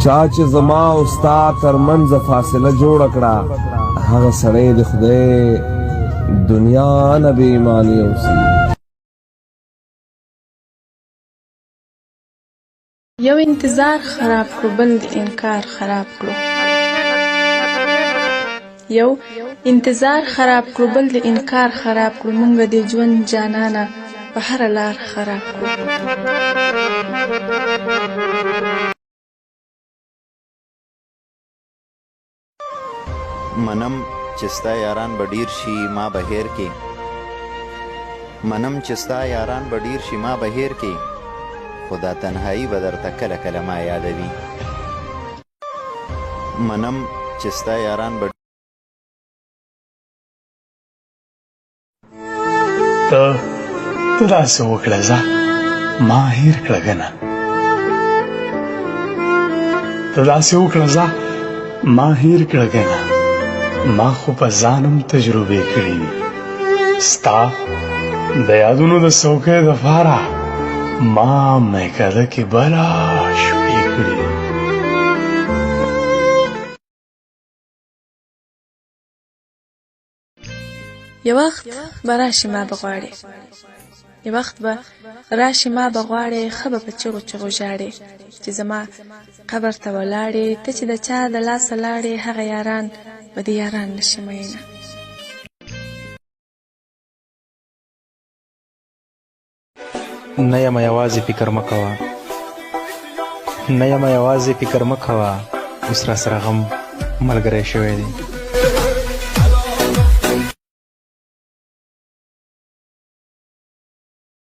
چا چې زما او ستا ترمنځ فاصله جوړه کړه هغه سړی د خدای دنیا نه بې ایماني اوسي. یو انتظار خراب کړو بل د انکار خراب کړو. یو انتظار خراب کړو بل د انکار خراب کړو. مونږ د ژوند جانانه په هره لار خراب کړو. منم چې ستا یاران به ډیر شي ما به هیر کې، منم چې ستا یاران به ډیر شي ما به هیر کې، خو دا تنهایی به درته کله کله ما یادوي. منم چې ستا یاران به ته داسې وکړه ځه ما هیر کړه ګنه، ته داسې وکړه ځه ما هیر کړه ګنه، ما خو په ځانم تجربې کړي دي ستا د یادونو د څوکۍ دپاره ما میکده کې بلا شپې کړي دي. یو وخت به راشي ما به غواړې، یو وخت به راشي ما به غواړې، ښه به په چغو چغو ژاړې چې زما قبر ته ولاړې. ته چې د چا د لاسه لاړې هغه یاران به د یاران نشي مینه. نه یم یوازې فکر مه کوه، نه یم یوازې فکر مه کوه، اوس را سره غم ملګری شوی دی.